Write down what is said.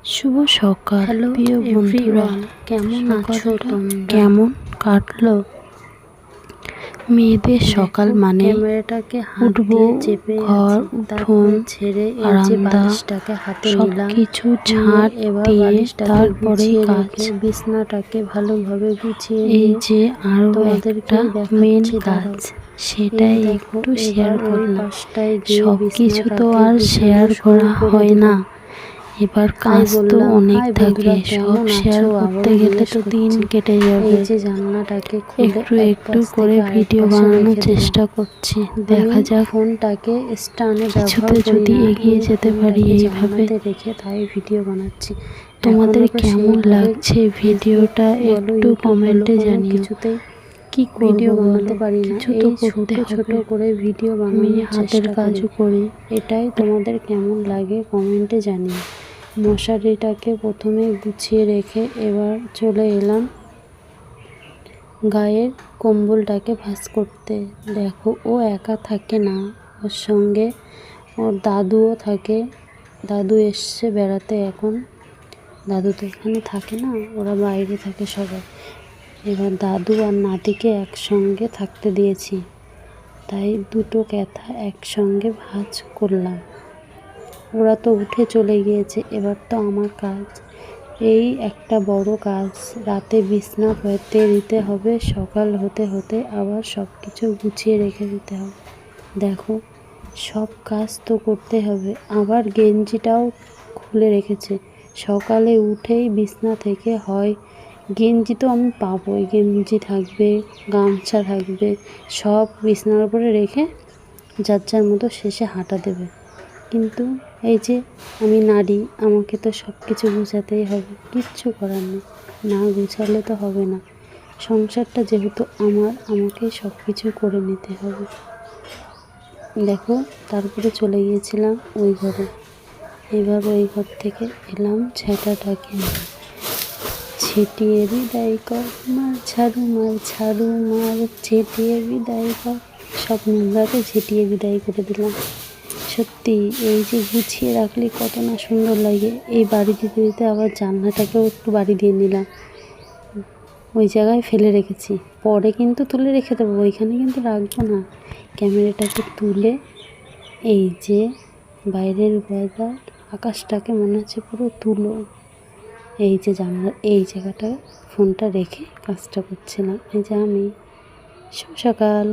শুভ সকাল হ্যালো প্রিয় বন্ধুরা, কেমন আছো তোমরা? কেমন কাটলো মেয়েদের সকাল? মানে ক্যামেরাটাকে হাত উঠবো, দিয়ে চেপে ঘর উঠোন ছেড়ে এই যে বারান্দা বালিশটাকে হাতে নিলাম, সবকিছু ঝাঁট এবার দিয়ে বালিশটাকে তারপরে গুছিয়ে কাজ। রেখে বিছনাটাকে ভালোভাবে গুছিয়ে এই নিয়ে যে আরো একটা মেন দেখাচ্ছি, কাজ, দাঁড়াও। সেটাই দেখো, একটু শেয়ার এবার ওই করলাম। পাশটায় গিয়ে সবকিছু তো বিছনাটাকে আর গুছানো শেয়ার শুরু করা করে হয় না, দিলাম। এবার হাই কাজ তো বললাম, অনেক হাই থাকে, বন্ধুরা, সব কেমন শেয়ার আছো? করতে আবারও গেলে জিজ্ঞেস তো দিন করছি। কেটে যাবে। এই যে জানলাটাকে খুলে একটু এক একটু পাশ করে থেকে আরেক ভিডিও পাশে বানানোর রেখে দিলাম। চেষ্টা করছি, দেখা আমি যাক ফোনটাকে স্ট্যান্ডে ব্যবহার কিছুতে করি যদি না, এগিয়ে আমি যেতে পারি ফোনটাকে এইভাবে। জানলাতে রেখে তাই ভিডিও বানাচ্ছি। তোমাদের এখনও তো কেমন সেইভাবে লাগছে ফেসবুক ভিডিওটা বলো, একটু ইউটিউব বলো, কমেন্টে কোনো জানিও। কিছুতেই কি ভিডিও করব বানাতে বলো, পারি না। কিছু তো এই ছোট করতে ছোট হবে। করে ভিডিও আমি বানানোর হাতের চেষ্টা করি। কাজও করি। এটাই তোমাদের কেমন লাগে কমেন্টে জানিও। মশারিটাকে প্রথমে গুছিয়ে রেখে এবার চলে এলাম গায়ের কম্বলটাকে ভাঁজ করতে। দেখো, ও একা থাকে না, ওর সঙ্গে ওর দাদুও থাকে। দাদু এসছে বেড়াতে এখন। দাদু তো এখানে থাকে না, ওরা বাইরে থাকে সবাই। এবার দাদু আর নাতিকে একসঙ্গে থাকতে দিয়েছি, তাই দুটো ক্যাথা একসঙ্গে ভাঁজ করলাম। ওরা তো উঠে চলে গিয়েছে, এবার তো আমার কাজ। এই একটা বড় কাজ, রাতে বিছনা পেতে দিতে হবে, সকাল হতে হতে আবার সব কিছু গুছিয়ে রেখে দিতে হবে। দেখো, সব কাজ তো করতে হবে। আবার গেঞ্জিটাও খুলে রেখেছে। সকালে উঠেই বিছনা থেকে হয় গেঞ্জি তো আমি পাবোই, গেঞ্জি থাকবে, গামছা থাকবে, সব বিছানার উপরে রেখে যার যার মতো শেষে হাঁটা দেবে। কিন্তু এই যে আমি নারী, আমাকে তো সব কিছু গুছাতেই হবে, কিচ্ছু করার নেই। না গুছালে তো হবে না। সংসারটা যেহেতু আমার, আমাকেই সব কিছু করে নিতে হবে। দেখো, তারপরে চলে গিয়েছিলাম ওই ঘরে। এবার ওই ঘর থেকে এলাম ছেঁটাটাকে নিয়ে। ছিটিয়ে বিদায় কর মার ঝাড়ু, মার ঝাড়ু মার, ছিটিয়ে বিদায় কর। সব নোংরাকে ছিটিয়ে বিদায় করে দিলাম। সত্যি, এই যে গুছিয়ে রাখলে কত না সুন্দর লাগে। এই বাড়ি দিতে দিতে আবার জানলাটাকেও একটু বাড়ি দিয়ে নিলাম। ওই জায়গায় ফেলে রেখেছি, পরে কিন্তু তুলে রেখে দেবো, ওইখানে কিন্তু রাখবো না। ক্যামেরাটাকে তুলে এই যে বাইরের ওয়েদার, আকাশটাকে মনে হচ্ছে পুরো তুলো। এই যে জানলার এই জায়গাটা ফোনটা রেখে কাজটা করছিলাম। এই যে আমি। শুভ সকাল।